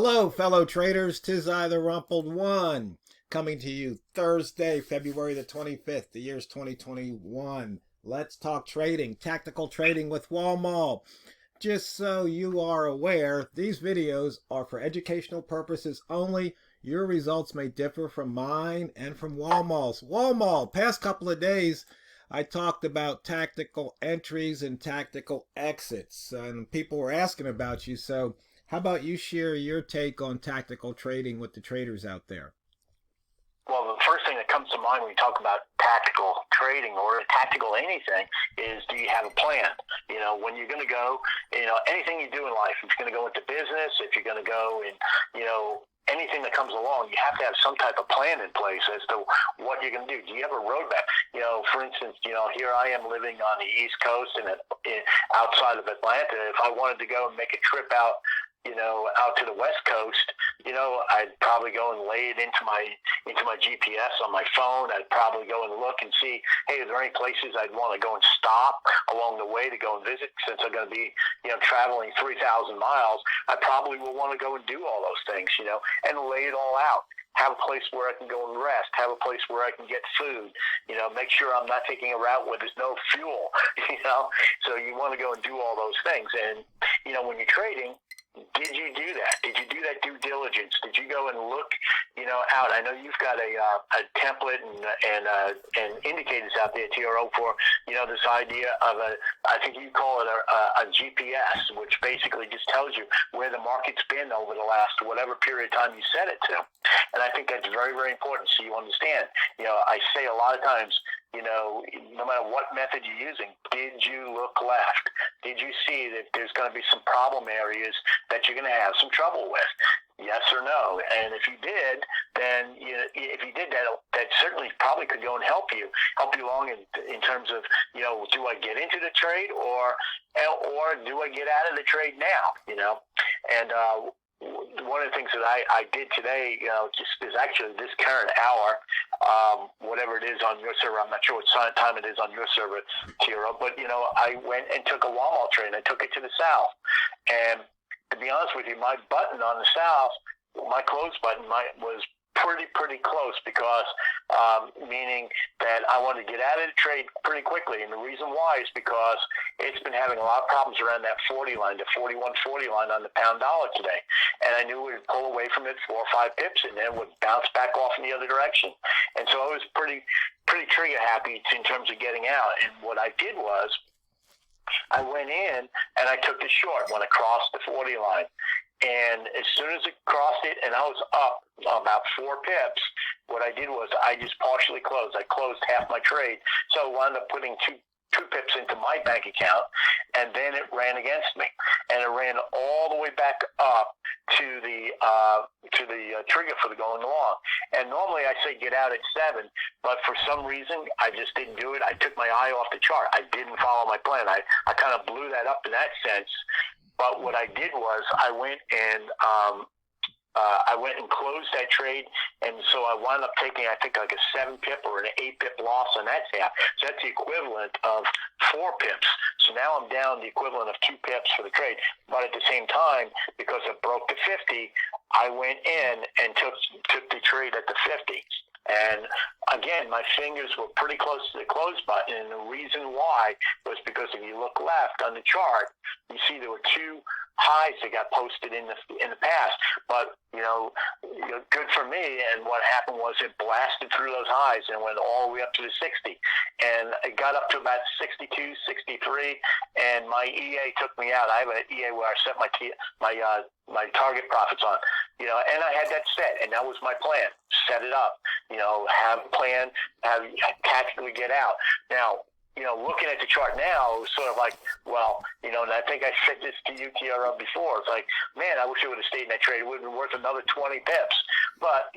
Hello, fellow traders. 'Tis I, TheRumpledOne, coming to you Thursday, February the 25th. The year's 2021. Let's talk trading, tactical trading with Walmal. Just so you are aware, these videos are for educational purposes only. Your results may differ from mine and from Walmal's. Walmal, past couple of days, I talked about tactical entries and tactical exits, and people were asking about you, so how about you share your take on tactical trading with the traders out there? Well, the first thing that comes to mind when you talk about tactical trading or tactical anything is, do you have a plan? You know, when you're going to go, anything you do in life, if you're going to go into business, if you're going to go in, anything that comes along, you have to have some type of plan in place as to what you're going to do. Do you have a roadmap? For instance, here I am living on the East Coast and outside of Atlanta. If I wanted to go and make a trip out to the West Coast, I'd probably go and lay it into my GPS on my phone. I'd probably go and look and see, hey, are there any places I'd want to go and stop along the way to go and visit? Since I'm going to be, traveling 3,000 miles, I probably will want to go and do all those things, and lay it all out. Have a place where I can go and rest, have a place where I can get food, make sure I'm not taking a route where there's no fuel, so you want to go and do all those things. And, when you're trading, did you do that? Did you do that due diligence? Did you go and look, out? I know you've got a template and indicators out there, TRO, for, this idea of I think you call it a GPS, which basically just tells you where the market's been over the last whatever period of time you set it to. And I think that's very, very important so you understand. I say a lot of times, no matter what method you're using, did you look left? Did you see that there's going to be some problem areas that you're going to have some trouble with? Yes or no? And if you did, then if you did that, that certainly probably could go and help you along in terms of, do I get into the trade or do I get out of the trade now? And one of the things that I did today, just is actually this current hour, whatever it is on your server. I'm not sure what time it is on your server, Tiro, but, I went and took a Walmal trade. I took it to the south. And to be honest with you, my button on the south, my close button was pretty close because, meaning that I wanted to get out of the trade pretty quickly. And the reason why is because it's been having a lot of problems around that 40 line, the 41.40 line on the pound dollar today. And I knew it would pull away from it 4 or 5 pips and then would bounce back off in the other direction. And so I was pretty trigger happy in terms of getting out. And what I did was I went in and I took the short, went across the 40 line. And as soon as it crossed it and I was up about 4 pips, what I did was I just partially closed. I closed half my trade. So I wound up putting two pips into my bank account, and then it ran against me. And it ran all the way back up to the trigger for the going long. And normally I say get out at 7, but for some reason I just didn't do it. I took my eye off the chart. I didn't follow my plan. I kind of blew that up in that sense. But what I did was I went and closed that trade, and so I wound up taking, I think, like a 7 pip or an 8 pip loss on that half. So that's the equivalent of 4 pips. So now I'm down the equivalent of 2 pips for the trade. But at the same time, because it broke the 50, I went in and took the trade at the 50. And again, my fingers were pretty close to the close button, and the reason why was because if you look left on the chart, you see there were 2 highs that got posted in the past. But good for me. And what happened was it blasted through those highs and went all the way up to the 60, and it got up to about 62, 63, and my EA took me out. I have an EA where I set my target profits on, and I had that set, and that was my plan. Set it up, have a plan, tactically get out. Now, looking at the chart now, it was sort of like, well, and I think I said this to you, TRO, before. It's like, man, I wish I would have stayed in that trade. It would have been worth another 20 pips. But,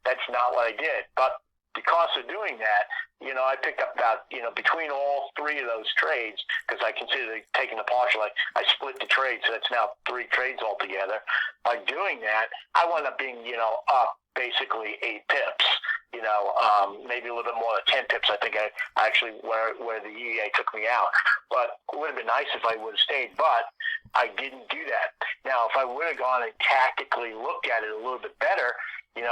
that's not what I did. But because of doing that, I picked up about, between all 3 of those trades, because I consider taking the partial, I split the trade, so that's now 3 trades altogether. By doing that, I wound up being, up basically 8 pips. maybe a little bit more than 10 pips. I think I actually where the EEA took me out. But it would have been nice if I would have stayed, but I didn't do that. Now, if I would have gone and tactically looked at it a little bit better,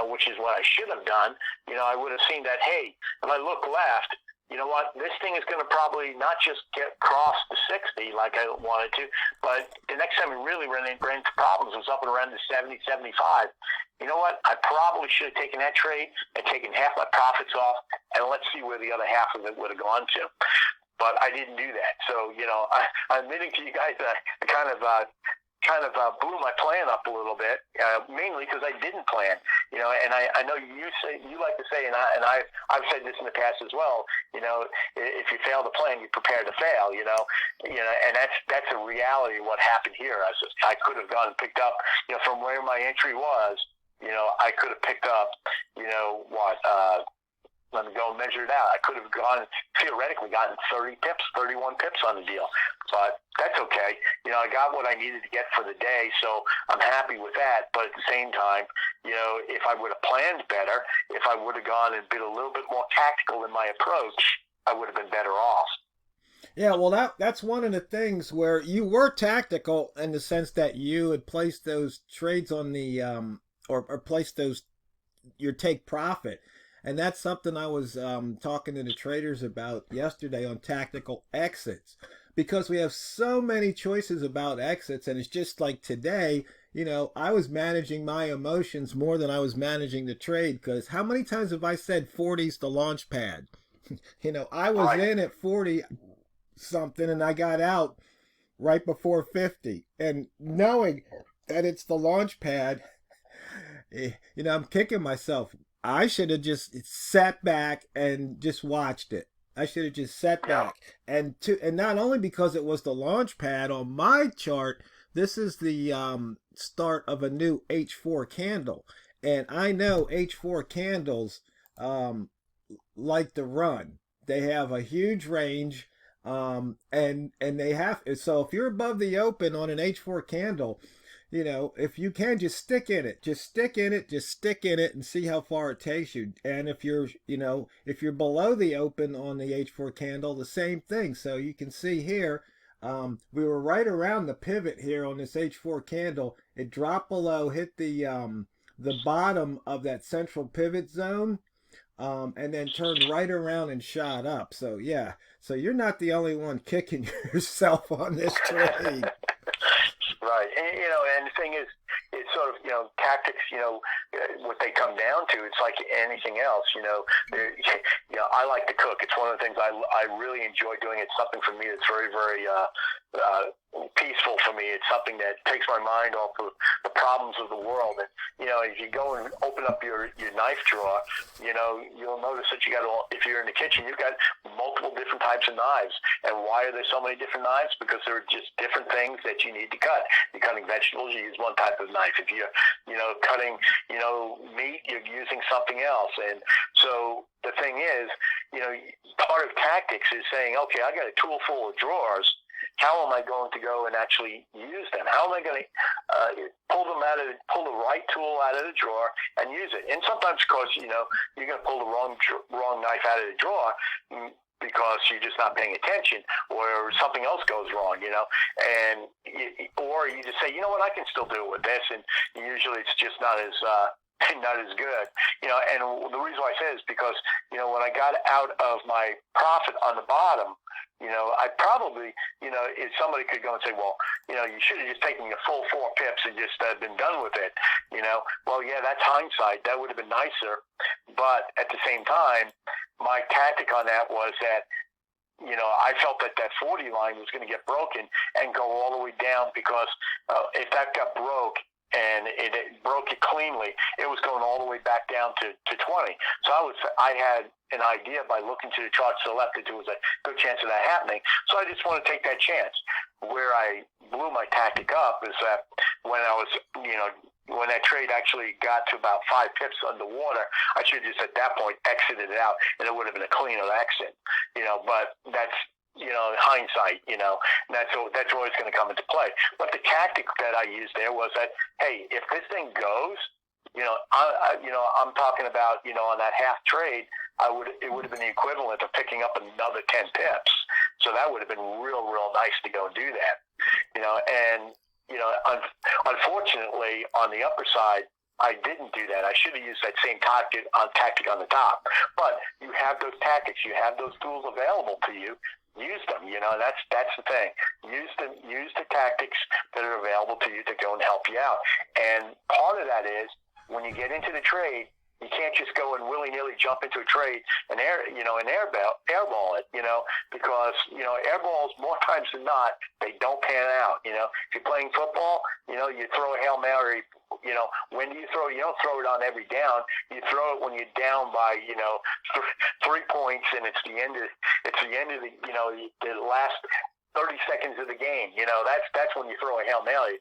which is what I should have done, I would have seen that, hey, if I look left, you know what, this thing is going to probably not just get across the 60 like I wanted to, but the next time we really ran into problems was up and around the 70, 75. You know what, I probably should have taken that trade and taken half my profits off, and let's see where the other half of it would have gone to. But I didn't do that. So, I'm admitting to you guys that I kind of blew my plan up a little bit, mainly because I didn't plan. And I know you like to say, and I've said this in the past as well. If you fail to plan, you prepare to fail. And that's a reality of what happened here. I could have gone and picked up, from where my entry was. I could have picked up, let me go and measure it out. I could have theoretically gotten 30 pips, 31 pips on the deal. But that's okay. I got what I needed to get for the day, so I'm happy with that. But at the same time, if I would have planned better, if I would have gone and been a little bit more tactical in my approach, I would have been better off. Yeah, well, that's one of the things where you were tactical in the sense that you had placed those trades on the or placed those your take profit. And that's something I was talking to the traders about yesterday on tactical exits, because we have so many choices about exits. And it's just like today, I was managing my emotions more than I was managing the trade, because how many times have I said 40's the launch pad? I was in at 40 something and I got out right before 50. And knowing that it's the launch pad, I'm kicking myself. I should have just sat back and just watched it. I should have just sat back. And not only because it was the launch pad on my chart, this is the start of a new H4 candle. And I know H4 candles like to run. They have a huge range, and they have, so if you're above the open on an H4 candle, if you can, just stick in it and see how far it takes you. And if you're below the open on the H4 candle, the same thing. So you can see here, we were right around the pivot here on this H4 candle. It dropped below, hit the bottom of that central pivot zone, and then turned right around and shot up. So yeah, so you're not the only one kicking yourself on this trade. Right. And the thing is, it's sort of, tactics, what they come down to, it's like anything else, I like to cook. It's one of the things I really enjoy doing. It's something for me that's very, very peaceful for me. It's something that takes my mind off of the problems of the world. And, if you go and open up your knife drawer, you'll notice that if you're in the kitchen, you've got multiple different types of knives. And why are there so many different knives? Because there are just different things that you need to cut. You're cutting vegetables, you use one type of knife. If you're, cutting, meat, you're using something else. And so the thing is, part of tactics is saying, okay, I got a tool full of drawers. How am I going to go and actually use them? How am I going to pull the right tool out of the drawer and use it? And sometimes, of course, you're going to pull the wrong knife out of the drawer because you're just not paying attention, or something else goes wrong, or you just say, you know what, I can still do it with this, and usually it's just not as good, And the reason why I say it is because, when I got out of my profit on the bottom, I probably, if somebody could go and say, well, you should have just taken your full 4 pips and just been done with it, well, yeah, that's hindsight. That would have been nicer. But at the same time, my tactic on that was that, I felt that 40 line was going to get broken and go all the way down, because if that got broke, and it broke it cleanly, it was going all the way back down to 20. So I had an idea by looking to the chart to the left that there was a good chance of that happening. So I just want to take that chance. Where I blew my tactic up is that when I was, when that trade actually got to about 5 pips underwater, I should have just at that point exited it out, and it would have been a cleaner exit. But that's, hindsight, and that's always going to come into play. But the tactic that I used there was that, hey, if this thing goes, I'm talking about, on that half trade, it would have been the equivalent of picking up another 10 pips. So that would have been real nice to go and do that, and, unfortunately on the upper side, I didn't do that. I should have used that same tactic on the top. But you have those tactics, you have those tools available to you. Use them. That's the thing. Use the tactics that are available to you to go and help you out. And part of that is when you get into the trade, you can't just go and willy-nilly jump into a trade and airball it, because, airballs more times than not, they don't pan out. If you're playing football, you throw a Hail Mary, when do you throw it? You don't throw it on every down. You throw it when you're down by, 3 points and it's the end of the last 30 seconds of the game. That's when you throw a Hail Mary.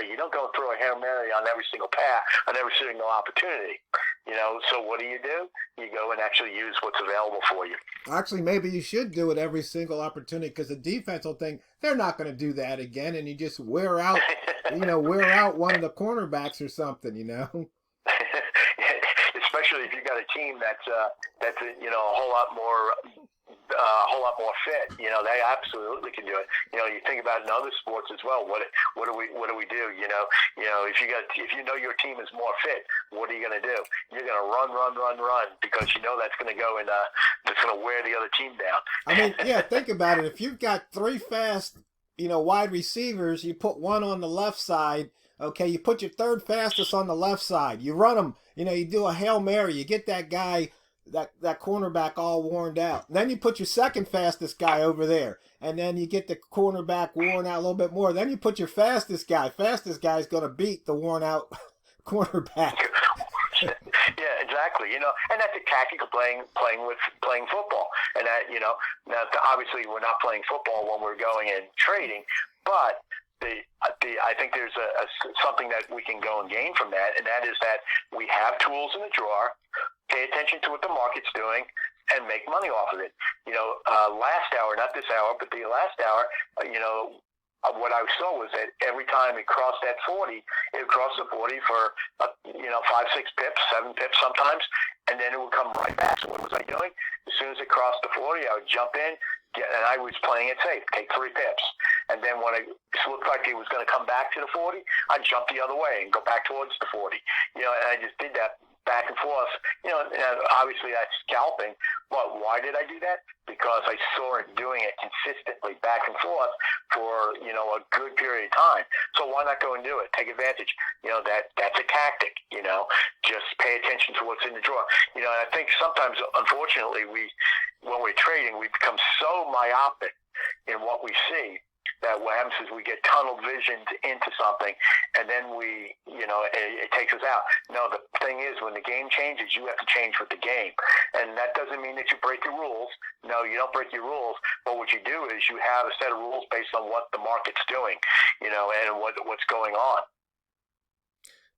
You don't go and throw a Hail Mary on every single pass, on every single opportunity. So what do? You go and actually use what's available for you. Actually, maybe you should do it every single opportunity, because the defense will think they're not going to do that again, and you just wear out one of the cornerbacks or something, Especially if you've got a team that's a whole lot more fit. They absolutely can do it. You think about it in other sports as well. What do we do? If your team is more fit, what are you going to do? You're going to run because that's going to go and that's going to wear the other team down. I mean, yeah, think about it. If you've got 3 fast, wide receivers, you put one on the left side. Okay, you put your third fastest on the left side. You run them. You do a Hail Mary. You get that guy, that cornerback all worn out. And then you put your second fastest guy over there. And then you get the cornerback worn out a little bit more. Then you put your fastest guy. Fastest guy is going to beat the worn out cornerback. Yeah, exactly. And that's a tactic of playing football. And that, now obviously we're not playing football when we're going and trading, but I think there's something that we can go and gain from that, and that is that we have tools in the drawer. Pay attention to what the market's doing and make money off of it. Last hour, not this hour, but the last hour, what I saw was that every time it crossed that 40, it would cross the 40 for 5, 6 pips, 7 pips sometimes, and then it would come right back. So what was I doing? As soon as it crossed the 40, I would jump in, and I was playing it safe, take 3 pips. And then when it looked like it was going to come back to the 40, I'd jump the other way and go back towards the 40. And I just did that back and forth. And obviously that's scalping. But why did I do that? Because I saw it doing it consistently back and forth for, a good period of time. So why not go and do it? Take advantage. That's a tactic, just pay attention to what's in the drawer. And I think sometimes, unfortunately, when we're trading, we become so myopic in what we see that what happens is we get tunnel visioned into something, and then it takes us out. No, the thing is, when the game changes, you have to change with the game. And that doesn't mean that you break your rules. No, you don't break your rules. But what you do is you have a set of rules based on what the market's doing, and what's going on.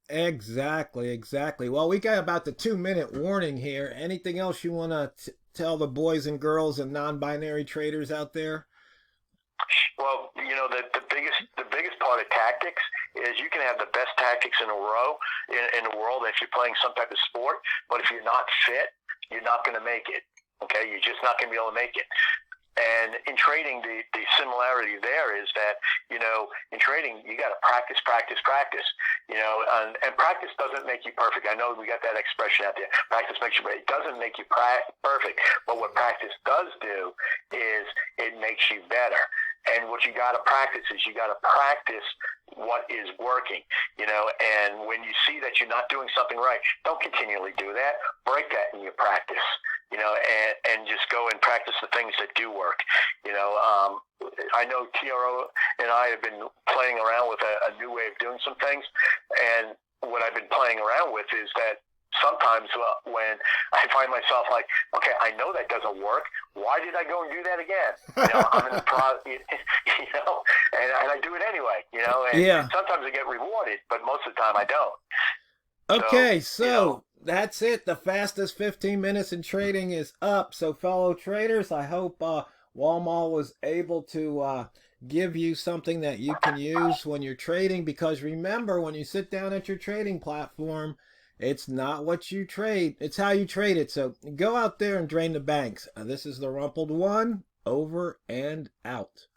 Exactly. Well, we got about the 2-minute warning here. Anything else you want to tell the boys and girls and non-binary traders out there? Well, the biggest part of tactics is you can have the best tactics in a row in the world if you're playing some type of sport, but if you're not fit, you're not going to make it. Okay, you're just not going to be able to make it. And in trading, the similarity there is that, in trading, you got to practice. And practice doesn't make you perfect. I know we got that expression out there. Practice makes you, but it doesn't make you perfect. But what practice does do is it makes you better. And what you got to practice is you got to practice what is working, and when you see that you're not doing something right, don't continually do that. Break that in your practice, and just go and practice the things that do work. I know TRO and I have been playing around with a new way of doing some things, and what I've been playing around with is that sometimes when I find myself like, okay, I know that doesn't work. Why did I go and do that again? I'm in the and I do it anyway, and sometimes I get rewarded, but most of the time I don't. Okay, so that's it. The fastest 15 minutes in trading is up. So fellow traders, I hope Walmal was able to give you something that you can use when you're trading, because remember, when you sit down at your trading platform It's not what you trade, it's how you trade it. So go out there and drain the banks. This is the Rumpled One, over and out.